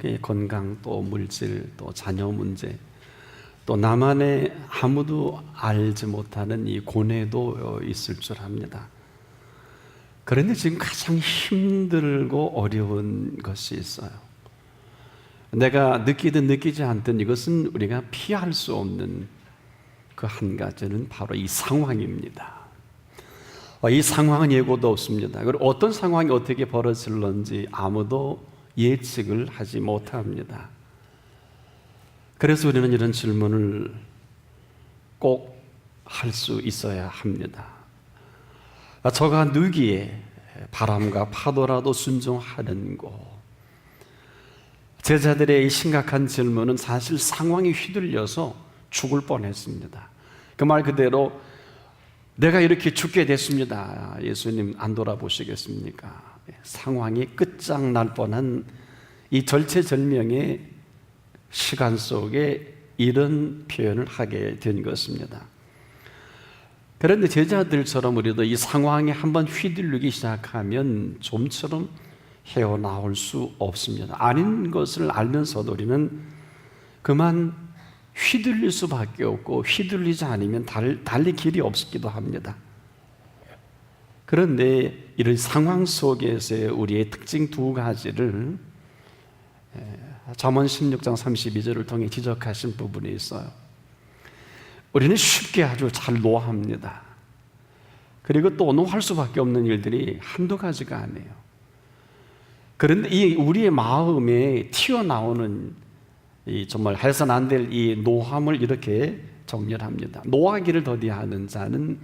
가족의 건강, 또 물질, 또 자녀 문제, 또 나만의 아무도 알지 못하는 이 고뇌도 있을 줄 압니다. 그런데 지금 가장 힘들고 어려운 것이 있어요. 내가 느끼든 느끼지 않든 이것은 우리가 피할 수 없는 그 한 가지는 바로 이 상황입니다. 이 상황은 예고도 없습니다. 그리고 어떤 상황이 어떻게 벌어질런지 아무도 예측을 하지 못합니다. 그래서 우리는 이런 질문을 꼭 할 수 있어야 합니다. 저가 누기에 바람과 파도라도 순종하는고. 제자들의 이 심각한 질문은 사실 상황이 휘둘려서 죽을 뻔했습니다. 그 말 그대로 내가 이렇게 죽게 됐습니다. 예수님 안 돌아보시겠습니까? 상황이 끝장날 뻔한 이 절체절명의 시간 속에 이런 표현을 하게 된 것입니다. 그런데 제자들처럼 우리도 이 상황에 한번 휘둘리기 시작하면 좀처럼 헤어나올 수 없습니다. 아닌 것을 알면서도 우리는 그만 휘둘릴 수밖에 없고, 휘둘리지 않으면 달리 길이 없기도 합니다. 그런데 이런 상황 속에서의 우리의 특징 두 가지를 잠언 16장 32절을 통해 지적하신 부분이 있어요. 우리는 쉽게 아주 잘 노합니다. 그리고 또 노할 수밖에 없는 일들이 한두 가지가 아니에요. 그런데 이 우리의 마음에 튀어나오는 이 정말 해서는 안 될 이 노함을 이렇게 정렬합니다. 노하기를 더디하는 자는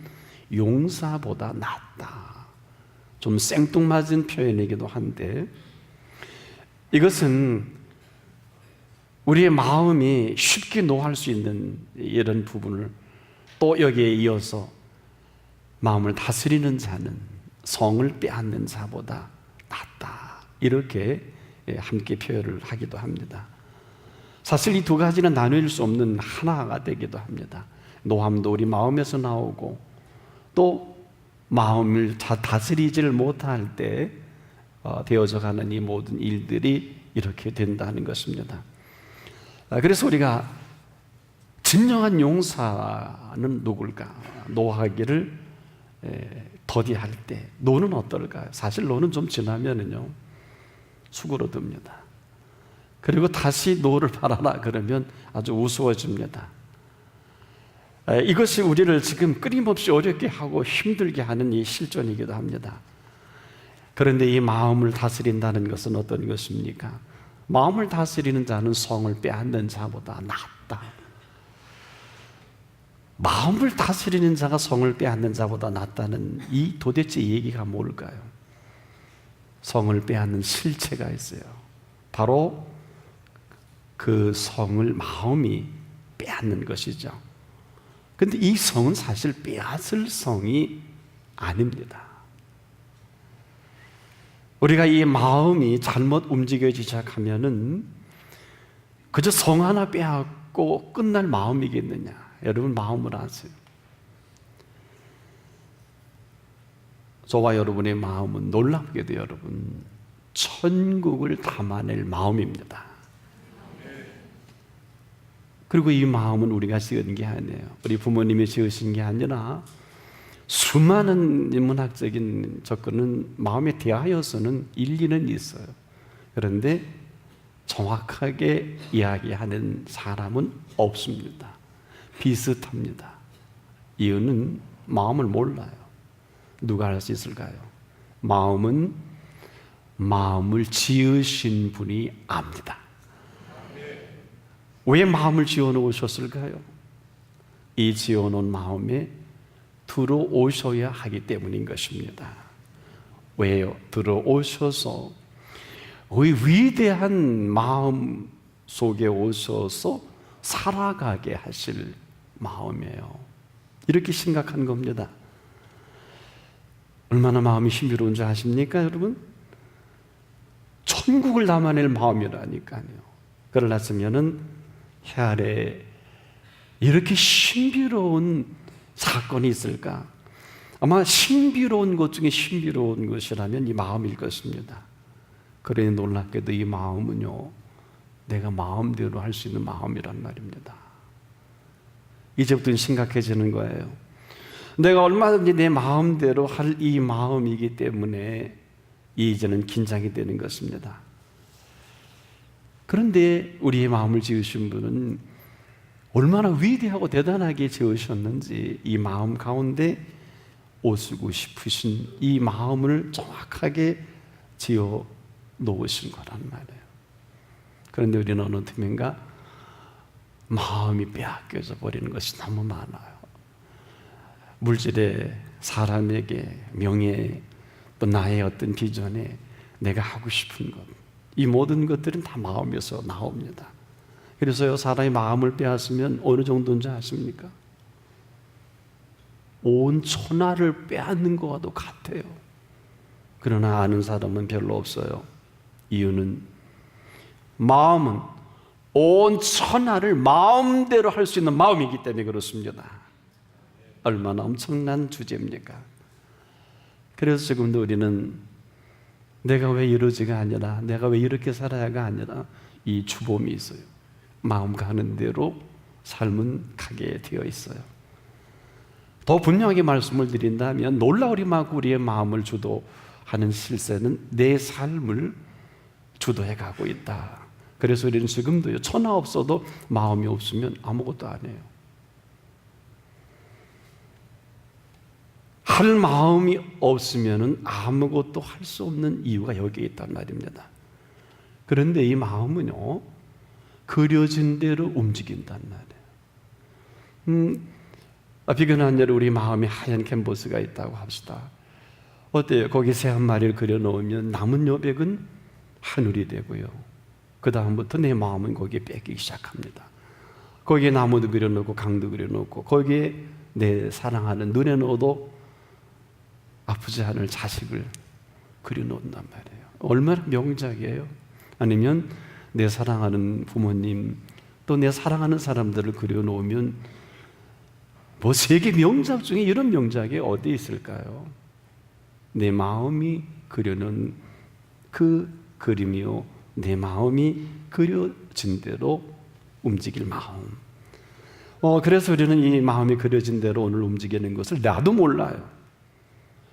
용사보다 낫다. 좀 생뚱맞은 표현이기도 한데, 이것은 우리의 마음이 쉽게 노할 수 있는 이런 부분을 또 여기에 이어서 마음을 다스리는 자는 성을 빼앗는 자보다 낫다. 이렇게 함께 표현을 하기도 합니다. 사실 이 두 가지는 나눌 수 없는 하나가 되기도 합니다. 노함도 우리 마음에서 나오고, 또 마음을 다스리지를 못할 때 되어져 가는 이 모든 일들이 이렇게 된다는 것입니다. 그래서 우리가 진정한 용사는 누굴까? 노하기를 더디할 때 노는 어떨까요? 사실 노는 좀 지나면은요 수그러듭니다. 그리고 다시 노를 바라라 그러면 아주 우스워집니다. 이것이 우리를 지금 끊임없이 어렵게 하고 힘들게 하는 이 실존이기도 합니다. 그런데 이 마음을 다스린다는 것은 어떤 것입니까? 마음을 다스리는 자는 성을 빼앗는 자보다 낫다. 마음을 다스리는 자가 성을 빼앗는 자보다 낫다는 이 도대체 얘기가 뭘까요? 성을 빼앗는 실체가 있어요. 바로 그 성을 마음이 빼앗는 것이죠. 그런데 이 성은 사실 빼앗을 성이 아닙니다. 우리가 이 마음이 잘못 움직여지기 시작하면은 그저 성 하나 빼앗고 끝날 마음이겠느냐? 여러분 마음을 아세요? 저와 여러분의 마음은 놀랍게도 여러분 천국을 담아낼 마음입니다. 그리고 이 마음은 우리가 지은 게 아니에요. 우리 부모님이 지으신 게 아니라 수많은 인문학적인 접근은 마음에 대하여서는 일리는 있어요. 그런데 정확하게 이야기하는 사람은 없습니다. 비슷합니다. 이유는 마음을 몰라요. 누가 알 수 있을까요? 마음은 마음을 지으신 분이 압니다. 왜 마음을 지어놓으셨을까요? 이 지어놓은 마음에 들어오셔야 하기 때문인 것입니다. 왜요? 들어오셔서 위대한 마음 속에 오셔서 살아가게 하실 마음이에요. 이렇게 심각한 겁니다. 얼마나 마음이 신비로운지 아십니까, 여러분? 천국을 담아낼 마음이라니까요. 그러려면은 해 아래 이렇게 신비로운 사건이 있을까? 아마 신비로운 것 중에 신비로운 것이라면 이 마음일 것입니다. 그러니 놀랍게도 이 마음은요 내가 마음대로 할 수 있는 마음이란 말입니다. 이제부터는 심각해지는 거예요. 내가 얼마든지 내 마음대로 할 이 마음이기 때문에 이제는 긴장이 되는 것입니다. 그런데 우리의 마음을 지으신 분은 얼마나 위대하고 대단하게 지으셨는지 이 마음 가운데 오시고 싶으신 이 마음을 정확하게 지어 놓으신 거란 말이에요. 그런데 우리는 어느 틈인가 마음이 빼앗겨져 버리는 것이 너무 많아요. 물질에, 사람에게, 명예에, 또 나의 어떤 비전에 내가 하고 싶은 것, 이 모든 것들은 다 마음에서 나옵니다. 그래서요, 사람이 마음을 빼앗으면 어느 정도인지 아십니까? 온 천하를 빼앗는 것과도 같아요. 그러나 아는 사람은 별로 없어요. 이유는 마음은 온 천하를 마음대로 할 수 있는 마음이기 때문에 그렇습니다. 얼마나 엄청난 주제입니까? 그래서 지금도 우리는 내가 왜 이러지가 아니라, 내가 왜 이렇게 살아야가 아니라 이 주범이 있어요. 마음 가는 대로 삶은 가게 되어 있어요. 더 분명하게 말씀을 드린다면 놀라우리만큼 우리의 마음을 주도하는 실세는 내 삶을 주도해 가고 있다. 그래서 우리는 지금도요, 천하 없어도 마음이 없으면 아무것도 안 해요. 할 마음이 없으면 아무것도 할 수 없는 이유가 여기에 있단 말입니다. 그런데 이 마음은요, 그려진 대로 움직인단 말이에요. 비근한 예로 우리 마음에 하얀 캔버스가 있다고 합시다. 어때요? 거기 새 한 마리를 그려놓으면 남은 여백은 하늘이 되고요, 그 다음부터 내 마음은 거기에 뺏기기 시작합니다. 거기에 나무도 그려놓고 강도 그려놓고 거기에 내 사랑하는, 눈에 넣어도 아프지 않을 자식을 그려놓는단 말이에요. 얼마나 명작이에요. 아니면 내 사랑하는 부모님, 또 내 사랑하는 사람들을 그려놓으면 뭐 세계 명작 중에 이런 명작이 어디 있을까요? 내 마음이 그려놓은 그 그림이요, 내 마음이 그려진 대로 움직일 마음. 그래서 우리는 이 마음이 그려진 대로 오늘 움직이는 것을 나도 몰라요.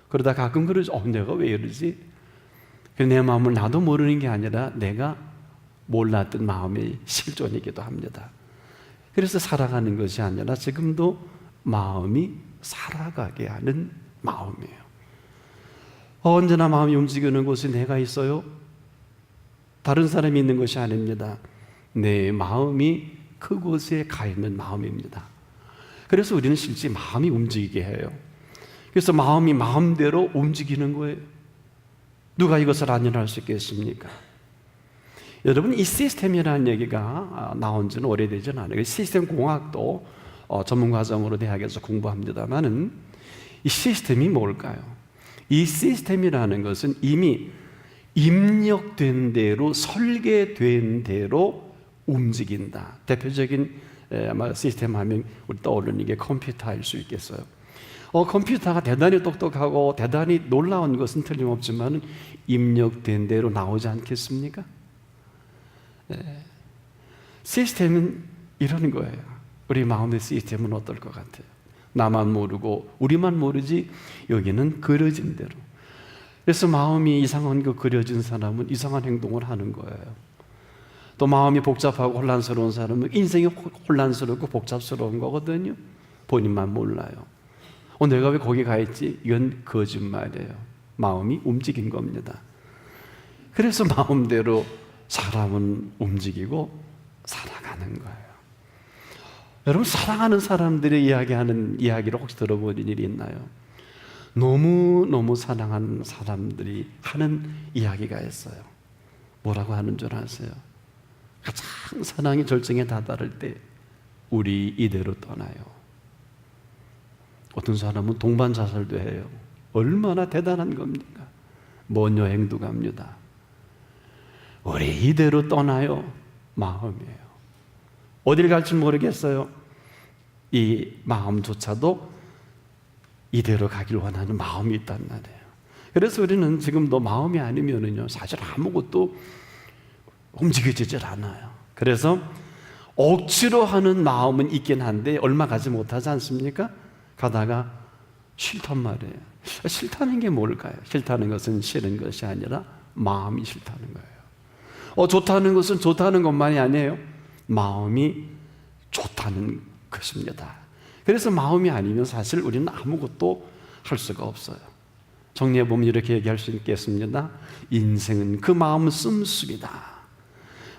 그러다 가끔 그러죠. 내가 왜 이러지? 내 마음을 나도 모르는 게 아니라 내가 몰랐던 마음의 실존이기도 합니다. 그래서 살아가는 것이 아니라 지금도 마음이 살아가게 하는 마음이에요. 언제나 마음이 움직이는 곳에 내가 있어요. 다른 사람이 있는 것이 아닙니다. 내 마음이 그곳에 가 있는 마음입니다. 그래서 우리는 실제 마음이 움직이게 해요. 그래서 마음이 마음대로 움직이는 거예요. 누가 이것을 안연할 수 있겠습니까? 여러분, 이 시스템이라는 얘기가 나온 지는 오래되진 않아요. 시스템 공학도 전문 과정으로 대학에서 공부합니다만은 이 시스템이 뭘까요? 이 시스템이라는 것은 이미 입력된 대로, 설계된 대로 움직인다. 대표적인 아마 시스템 하면 우리 떠오르는 게 컴퓨터일 수 있겠어요. 컴퓨터가 대단히 똑똑하고 대단히 놀라운 것은 틀림없지만 입력된 대로 나오지 않겠습니까? 시스템은 이런 거예요. 우리 마음의 시스템은 어떨 것 같아요? 나만 모르고 우리만 모르지 여기는 그려진 대로. 그래서 마음이 이상한 거 그려진 사람은 이상한 행동을 하는 거예요. 또 마음이 복잡하고 혼란스러운 사람은 인생이 혼란스럽고 복잡스러운 거거든요. 본인만 몰라요. 내가 왜 거기 가 있지? 이건 거짓말이에요. 마음이 움직인 겁니다. 그래서 마음대로 사람은 움직이고 살아가는 거예요. 여러분, 사랑하는 사람들이 이야기하는 이야기를 혹시 들어본 일이 있나요? 너무너무 사랑하는 사람들이 하는 이야기가 있어요. 뭐라고 하는 줄 아세요? 가장 사랑이 절정에 다다를 때 우리 이대로 떠나요. 어떤 사람은 동반 자살도 해요. 얼마나 대단한 겁니까? 먼 여행도 갑니다. 우리 이대로 떠나요. 마음이에요. 어딜 갈지 모르겠어요. 이 마음조차도 이대로 가길 원하는 마음이 있단 말이에요. 그래서 우리는 지금도 마음이 아니면은요, 사실 아무것도 움직여지질 않아요. 그래서 억지로 하는 마음은 있긴 한데 얼마 가지 못하지 않습니까? 가다가 싫단 말이에요. 싫다는 게 뭘까요? 싫다는 것은 싫은 것이 아니라 마음이 싫다는 거예요. 좋다는 것은 좋다는 것만이 아니에요. 마음이 좋다는 것입니다. 그래서 마음이 아니면 사실 우리는 아무것도 할 수가 없어요. 정리해 보면 이렇게 얘기할 수 있겠습니다. 인생은 그 마음 씀씀이다.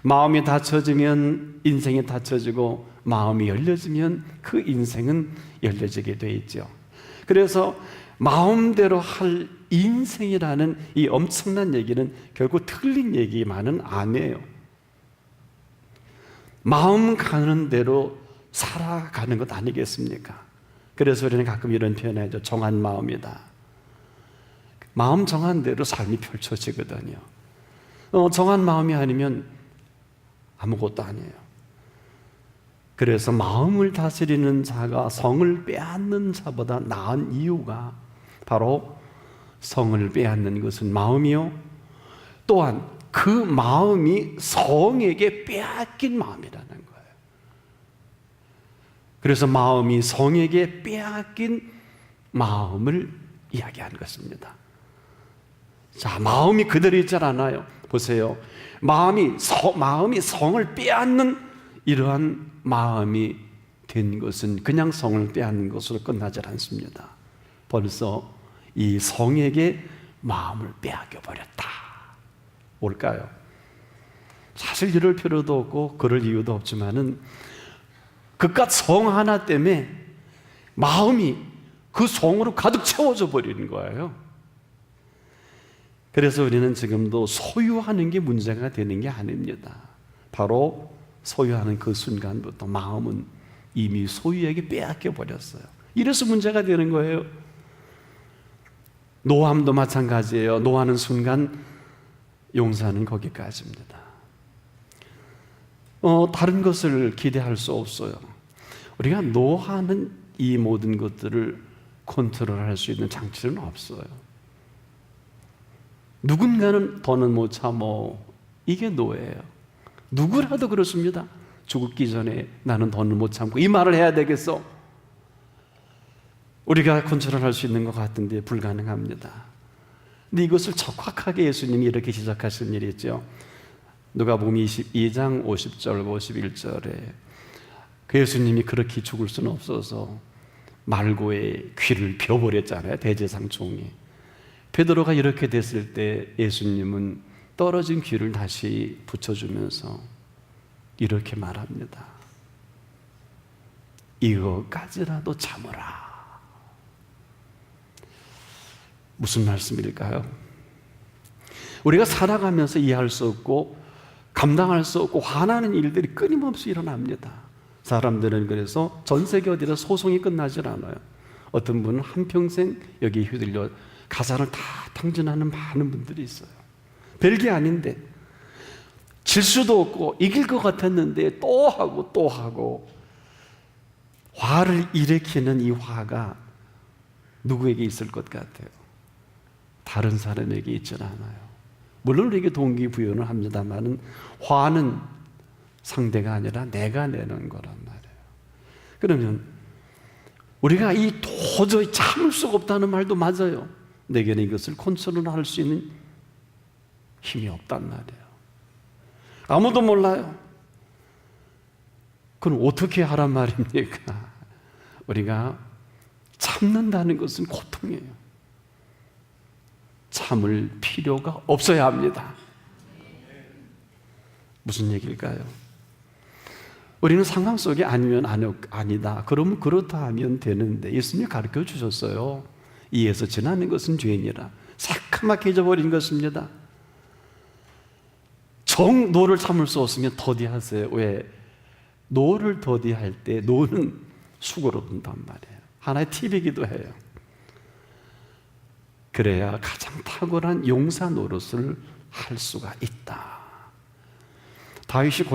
마음이 닫혀지면 인생이 닫혀지고, 마음이 열려지면 그 인생은 열려지게 돼 있죠. 그래서 마음대로 할 인생이라는 이 엄청난 얘기는 결국 틀린 얘기만은 아니에요. 마음 가는 대로 살아가는 것 아니겠습니까? 그래서 우리는 가끔 이런 표현을 하죠. 정한 마음이다. 마음 정한 대로 삶이 펼쳐지거든요. 정한 마음이 아니면 아무것도 아니에요. 그래서 마음을 다스리는 자가 성을 빼앗는 자보다 나은 이유가 바로 성을 빼앗는 것은 마음이요, 또한 그 마음이 성에게 빼앗긴 마음이라는 거예요. 그래서 마음이 성에게 빼앗긴 마음을 이야기한 것입니다. 자, 마음이 그대로 있지 않아요. 보세요. 마음이 성을 빼앗는 이러한 마음이 된 것은 그냥 성을 빼앗는 것으로 끝나지 않습니다. 벌써 이 성에게 마음을 빼앗겨 버렸다. 뭘까요? 사실 이럴 필요도 없고 그럴 이유도 없지만은 그깟 성 하나 때문에 마음이 그 성으로 가득 채워져 버리는 거예요. 그래서 우리는 지금도 소유하는 게 문제가 되는 게 아닙니다. 바로 소유하는 그 순간부터 마음은 이미 소유에게 빼앗겨 버렸어요. 이래서 문제가 되는 거예요. 노함도 마찬가지예요. 노하는 순간 용서하는 거기까지입니다. 다른 것을 기대할 수 없어요. 우리가 노하는 이 모든 것들을 컨트롤할 수 있는 장치는 없어요. 누군가는 더는 못 참어. 이게 노예요. 누구라도 그렇습니다. 죽기 전에 나는 더는 못 참고 이 말을 해야 되겠어. 우리가 컨트롤할 수 있는 것 같은데 불가능합니다. 근데 이것을 적확하게 예수님이 이렇게 시작하신 일이 있죠. 누가복음 22장 50절 51절에 그 예수님이 그렇게 죽을 수는 없어서 말고의 귀를 벼버렸잖아요. 대제사장총이. 베드로가 이렇게 됐을 때 예수님은 떨어진 귀를 다시 붙여주면서 이렇게 말합니다. 이거까지라도 참으라. 무슨 말씀일까요? 우리가 살아가면서 이해할 수 없고 감당할 수 없고 화나는 일들이 끊임없이 일어납니다. 사람들은 그래서 전 세계 어디다 소송이 끝나질 않아요. 어떤 분은 한평생 여기에 휘둘려 가사를 다 탕진하는 많은 분들이 있어요. 별게 아닌데 질 수도 없고 이길 것 같았는데 또 하고 또 하고 화를 일으키는 이 화가 누구에게 있을 것 같아요? 다른 사람에게 있지는 않아요. 물론 우리에게 동기부여는 합니다만 화는 상대가 아니라 내가 내는 거란 말이에요. 그러면 우리가 이 도저히 참을 수가 없다는 말도 맞아요. 내게는 이것을 컨트롤할 수 있는 힘이 없단 말이에요. 아무도 몰라요. 그럼 어떻게 하란 말입니까? 우리가 참는다는 것은 고통이에요. 참을 필요가 없어야 합니다. 무슨 얘기일까요? 우리는 상황 속에 아니면 아니다. 그러면 그렇다 하면 되는데 예수님이 가르쳐 주셨어요. 이에서 지나는 것은 죄니라. 새카맣게 잊어버린 것입니다. 노를 참을 수 없으면 더디하세요. 왜? 노를 더디할 때 노는 수고로 든단 말이에요. 하나의 팁이기도 해요. 그래야 가장 탁월한 용사 노릇을 할 수가 있다. 다윗이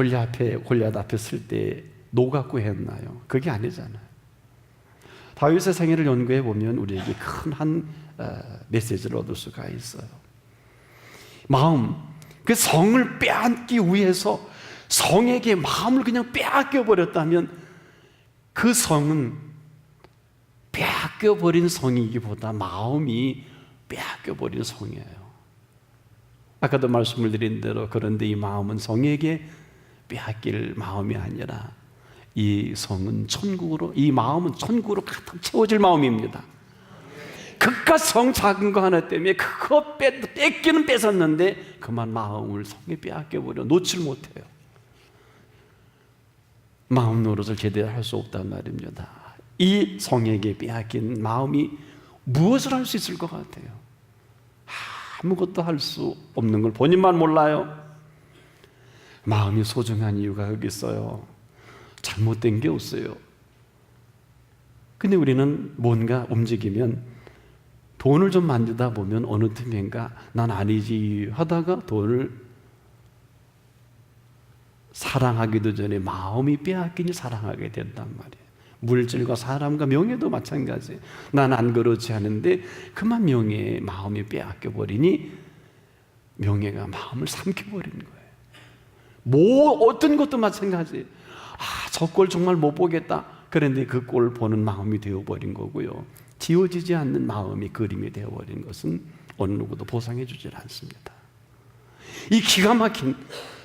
골리앗 앞에 쓸 때 노 갖고 했나요? 그게 아니잖아요. 다윗의 생애를 연구해 보면 우리에게 큰 한 메시지를 얻을 수가 있어요. 마음, 그 성을 빼앗기 위해서 성에게 마음을 그냥 빼앗겨 버렸다면 그 성은 빼앗겨 버린 성이기보다 마음이 빼앗겨 버린 성이에요. 아까도 말씀을 드린 대로 그런데 이 마음은 성에게 빼앗길 마음이 아니라 이 성은 천국으로, 이 마음은 천국으로 가득 채워질 마음입니다. 그깟 성 작은 거 하나 때문에 그거 뺏기는 뺏었는데 그만 마음을 성에 빼앗겨버려 놓질 못해요. 마음 노릇을 제대로 할 수 없단 말입니다. 이 성에게 빼앗긴 마음이 무엇을 할 수 있을 것 같아요? 아무것도 할 수 없는 걸 본인만 몰라요. 마음이 소중한 이유가 여기 있어요. 잘못된 게 없어요. 근데 우리는 뭔가 움직이면 돈을 좀 만지다 보면 어느 틈인가 난 아니지 하다가 돈을 사랑하기도 전에 마음이 빼앗기니 사랑하게 된단 말이에요. 물질과 사람과 명예도 마찬가지예요. 난 안 그렇지 않은데 그만 명예에 마음이 빼앗겨 버리니 명예가 마음을 삼켜버리는 거예요. 어떤 것도 마찬가지예요. 저 꼴 정말 못 보겠다. 그런데 그 꼴 보는 마음이 되어버린 거고요. 지워지지 않는 마음이 그림이 되어버린 것은 어느 누구도 보상해 주질 않습니다. 이 기가 막힌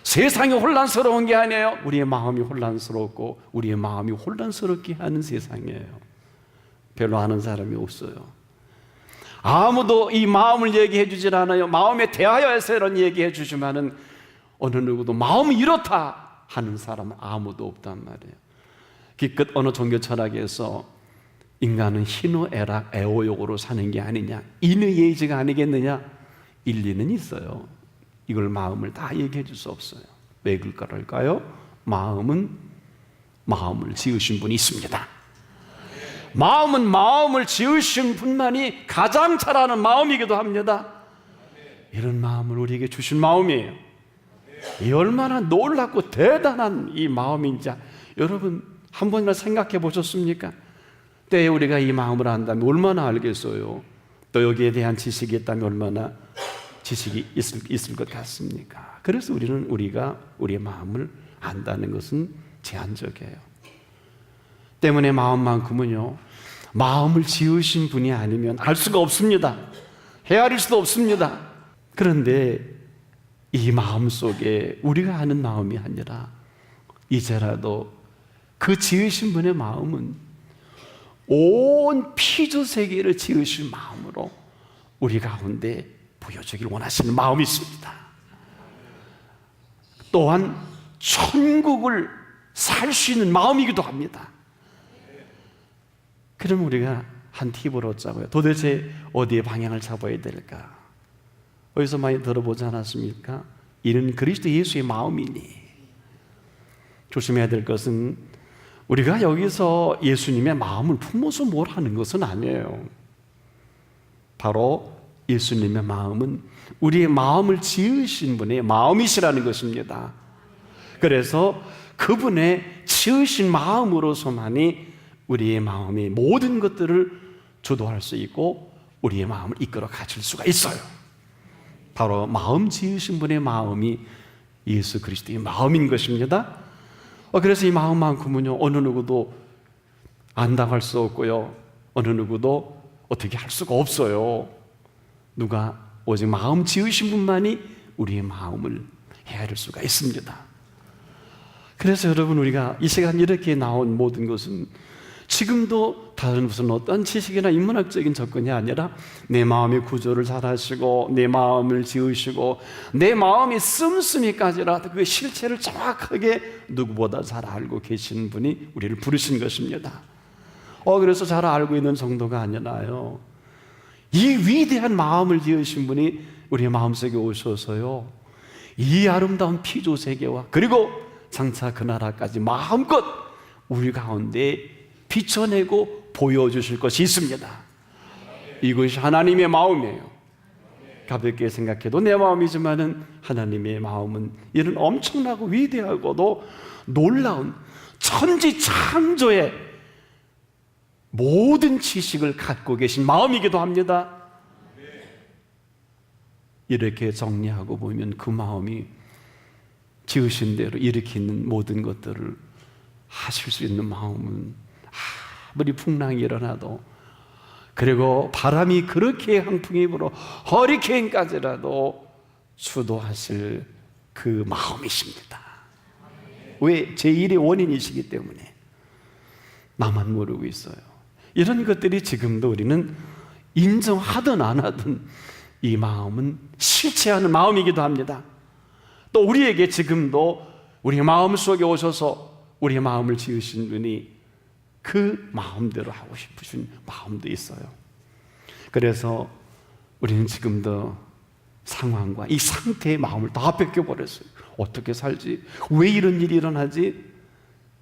세상이 혼란스러운 게 아니에요. 우리의 마음이 혼란스럽고 우리의 마음이 혼란스럽게 하는 세상이에요. 별로 아는 사람이 없어요. 아무도 이 마음을 얘기해 주질 않아요. 마음에 대하여서 이런 얘기해 주지만은 어느 누구도 마음이 이렇다 하는 사람은 아무도 없단 말이에요. 기껏 어느 종교 철학에서 인간은 희노애락 애호욕으로 사는 게 아니냐, 인의예의지가 아니겠느냐, 일리는 있어요. 이걸 마음을 다 얘기해 줄 수 없어요. 왜 그럴까요? 마음은 마음을 지으신 분이 있습니다. 마음은 마음을 지으신 분만이 가장 잘 아는 마음이기도 합니다. 이런 마음을 우리에게 주신 마음이에요. 이 얼마나 놀랍고 대단한 이 마음인지 여러분 한 번이나 생각해 보셨습니까? 때에 우리가 이 마음을 안다면 얼마나 알겠어요? 또 여기에 대한 지식이 있다면 얼마나 지식이 있을 것 같습니까? 그래서 우리가 우리의 마음을 안다는 것은 제한적이에요. 때문에 마음만큼은요, 마음을 지으신 분이 아니면 알 수가 없습니다. 헤아릴 수도 없습니다. 그런데 이 마음 속에 우리가 아는 마음이 아니라 이제라도 그 지으신 분의 마음은 온 피조 세계를 지으신 마음으로 우리 가운데 보여주길 원하시는 마음이 있습니다. 또한 천국을 살 수 있는 마음이기도 합니다. 그럼 우리가 한 팁을 얻자고요. 도대체 어디에 방향을 잡아야 될까? 어디서 많이 들어보지 않았습니까? 이는 그리스도 예수의 마음이니. 조심해야 될 것은 우리가 여기서 예수님의 마음을 품어서 뭘 하는 것은 아니에요. 바로 예수님의 마음은 우리의 마음을 지으신 분의 마음이시라는 것입니다. 그래서 그분의 지으신 마음으로서만이 우리의 마음의 모든 것들을 주도할 수 있고 우리의 마음을 이끌어 가질 수가 있어요. 바로 마음 지으신 분의 마음이 예수 그리스도의 마음인 것입니다. 그래서 이 마음만큼은요, 어느 누구도 안다고 할 수 없고요, 어느 누구도 어떻게 할 수가 없어요. 누가 오직 마음 지으신 분만이 우리의 마음을 헤아릴 수가 있습니다. 그래서 여러분, 우리가 이 시간 이렇게 나온 모든 것은 지금도 다른 무슨 어떤 지식이나 인문학적인 접근이 아니라 내 마음의 구조를 잘 아시고 내 마음을 지으시고 내 마음이 씀씀이까지라 그 실체를 정확하게 누구보다 잘 알고 계신 분이 우리를 부르신 것입니다. 그래서 잘 알고 있는 정도가 아니라요, 이 위대한 마음을 지으신 분이 우리의 마음속에 오셔서요, 이 아름다운 피조 세계와 그리고 장차 그 나라까지 마음껏 우리 가운데 비춰내고 보여주실 것이 있습니다. 이것이 하나님의 마음이에요. 가볍게 생각해도 내 마음이지만은 하나님의 마음은 이런 엄청나고 위대하고도 놀라운 천지창조의 모든 지식을 갖고 계신 마음이기도 합니다. 이렇게 정리하고 보면 그 마음이 지으신 대로 일으키는 모든 것들을 하실 수 있는 마음은 아무리 풍랑이 일어나도, 그리고 바람이 그렇게 강풍이 불어 허리케인까지라도 주도하실 그 마음이십니다. 왜? 제 일의 원인이시기 때문에. 나만 모르고 있어요. 이런 것들이 지금도 우리는 인정하든 안 하든 이 마음은 실체하는 마음이기도 합니다. 또 우리에게 지금도 우리 마음 속에 오셔서 우리의 마음을 지으신 분이 그 마음대로 하고 싶으신 마음도 있어요. 그래서 우리는 지금도 상황과 이 상태의 마음을 다 뺏겨버렸어요. 어떻게 살지? 왜 이런 일이 일어나지?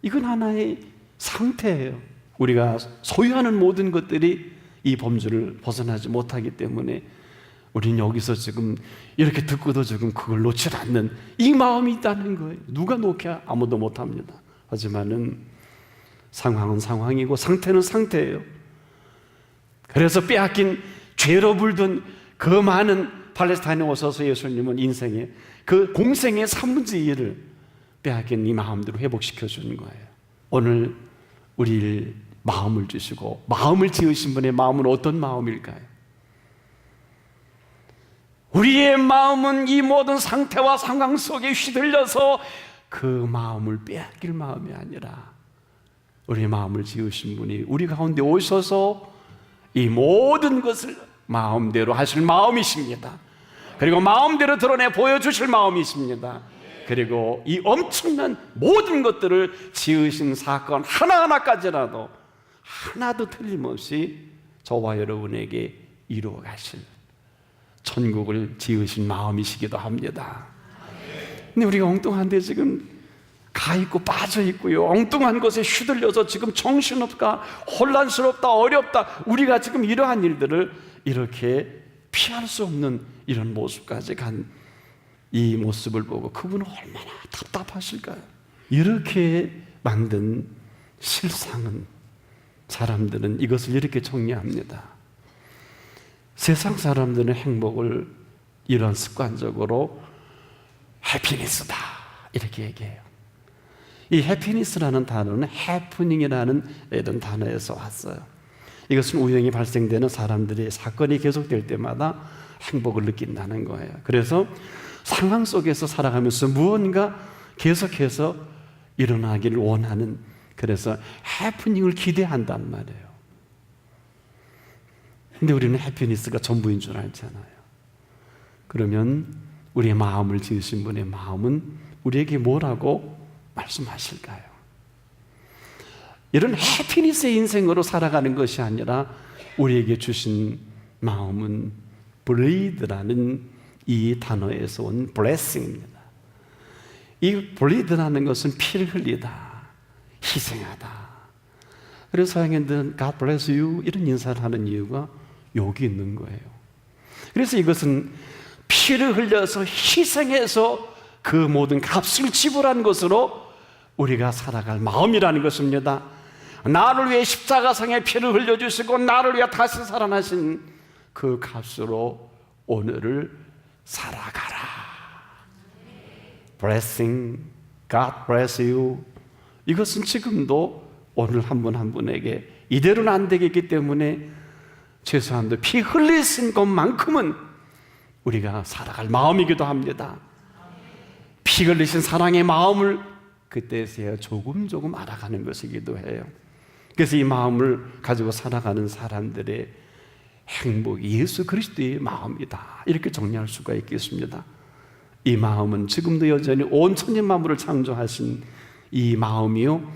이건 하나의 상태예요. 우리가 소유하는 모든 것들이 이 범주를 벗어나지 못하기 때문에 우리는 여기서 지금 이렇게 듣고도 지금 그걸 놓지 않는 이 마음이 있다는 거예요. 누가 놓게? 아무도 못합니다. 하지만은 상황은 상황이고 상태는 상태예요. 그래서 빼앗긴 죄로 물든 그 많은 팔레스타인에 오셔서 예수님은 인생의 그 공생의 3분의 1을 빼앗긴 이 마음대로 회복시켜 주는 거예요. 오늘 우리 마음을 주시고 마음을 지으신 분의 마음은 어떤 마음일까요? 우리의 마음은 이 모든 상태와 상황 속에 휘둘려서 그 마음을 빼앗길 마음이 아니라 우리의 마음을 지으신 분이 우리 가운데 오셔서 이 모든 것을 마음대로 하실 마음이십니다. 그리고 마음대로 드러내 보여주실 마음이십니다. 그리고 이 엄청난 모든 것들을 지으신 사건 하나하나까지라도 하나도 틀림없이 저와 여러분에게 이루어 가실 천국을 지으신 마음이시기도 합니다. 근데 우리가 엉뚱한데 지금 가 있고 빠져 있고요, 엉뚱한 것에 휘둘려서 지금 정신없다, 혼란스럽다, 어렵다, 우리가 지금 이러한 일들을 이렇게 피할 수 없는 이런 모습까지 간 이 모습을 보고 그분은 얼마나 답답하실까요? 이렇게 만든 실상은, 사람들은 이것을 이렇게 정리합니다. 세상 사람들은 행복을 이런 습관적으로 해피니스다 이렇게 얘기해요. 이 해피니스라는 단어는 해프닝이라는 이런 단어에서 왔어요. 이것은 우연히 발생되는 사람들의 사건이 계속될 때마다 행복을 느낀다는 거예요. 그래서 상황 속에서 살아가면서 무언가 계속해서 일어나기를 원하는, 그래서 해프닝을 기대한단 말이에요. 근데 우리는 해피니스가 전부인 줄 알잖아요. 그러면 우리의 마음을 지으신 분의 마음은 우리에게 뭐라고 말씀하실까요? 이런 해피니스의 인생으로 살아가는 것이 아니라 우리에게 주신 마음은 bleed라는 이 단어에서 온 blessing입니다. 이 bleed라는 것은 피를 흘리다, 희생하다. 그래서 서양인들은 God bless you 이런 인사를 하는 이유가 여기 있는 거예요. 그래서 이것은 피를 흘려서 희생해서 그 모든 값을 지불한 것으로 우리가 살아갈 마음이라는 것입니다. 나를 위해 십자가상에 피를 흘려주시고 나를 위해 다시 살아나신 그 값으로 오늘을 살아가라. Blessing, God bless you. 이것은 지금도 오늘 한 분 한 분에게 이대로는 안 되겠기 때문에 최소한도 피 흘리신 것만큼은 우리가 살아갈 마음이기도 합니다. 피 흘리신 사랑의 마음을 그때서야 조금 알아가는 것이기도 해요. 그래서 이 마음을 가지고 살아가는 사람들의 행복이 예수 그리스도의 마음이다, 이렇게 정리할 수가 있겠습니다. 이 마음은 지금도 여전히 온 천지 만물을 창조하신 이 마음이요,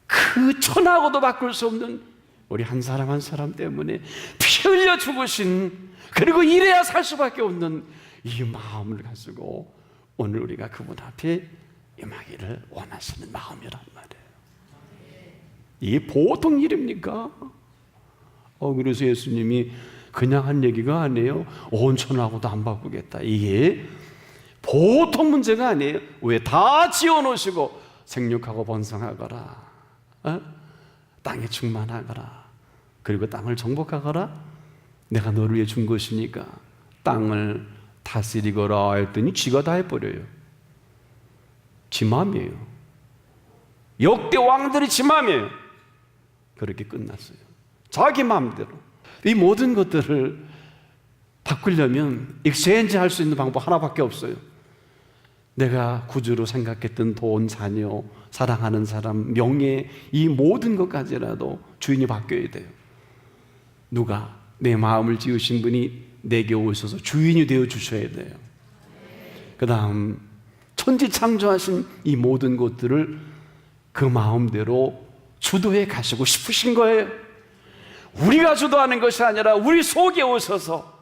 그 천하고도 바꿀 수 없는 우리 한 사람 한 사람 때문에 피 흘려 죽으신, 그리고 이래야 살 수밖에 없는 이 마음을 가지고 오늘 우리가 그분 앞에 임하기를 원하시는 마음이란 말이에요. 이게 보통 일입니까? 그래서 예수님이 그냥 한 얘기가 아니에요. 온 천하고도 안 바꾸겠다. 이게 보통 문제가 아니에요. 왜? 다 지어놓으시고 생육하고 번성하거라, 땅에 충만하거라, 그리고 땅을 정복하거라. 내가 너를 위해 준 것이니까 땅을 다스리거라 했더니 쥐가 다 해버려요. 지 마음이에요. 역대 왕들이 지 마음이에요. 그렇게 끝났어요. 자기 마음대로. 이 모든 것들을 바꾸려면 익스체인지 할 수 있는 방법 하나밖에 없어요. 내가 구주로 생각했던 돈, 자녀, 사랑하는 사람, 명예, 이 모든 것까지라도 주인이 바뀌어야 돼요. 누가? 내 마음을 지으신 분이 내게 오셔서 주인이 되어 주셔야 돼요. 그 다음 천지 창조하신 이 모든 것들을 그 마음대로 주도해 가시고 싶으신 거예요. 우리가 주도하는 것이 아니라 우리 속에 오셔서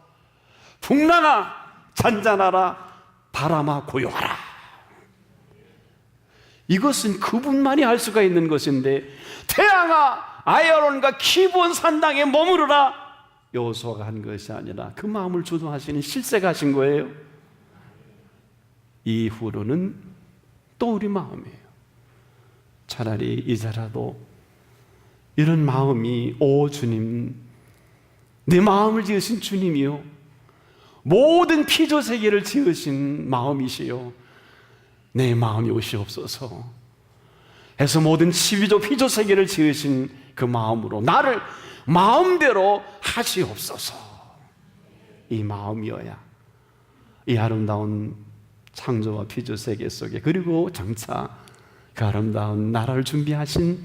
풍랑아 잔잔하라, 바람아 고요하라. 이것은 그분만이 할 수가 있는 것인데, 태양아 아야론과 기브온 산당에 머무르라, 여호수아가 한 것이 아니라 그 마음을 주도하시는 실세가 하신 거예요. 이후로는 또 우리 마음이에요. 차라리 이제라도 이런 마음이, 오 주님, 내 마음을 지으신 주님이요, 모든 피조세계를 지으신 마음이시요, 내 마음이 오시옵소서 해서 모든 12조 피조세계를 지으신 그 마음으로 나를 마음대로 하시옵소서. 이 마음이어야 이 아름다운 창조와 피조세계 속에, 그리고 장차 그 아름다운 나라를 준비하신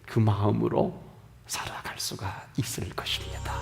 그 마음으로 살아갈 수가 있을 것입니다.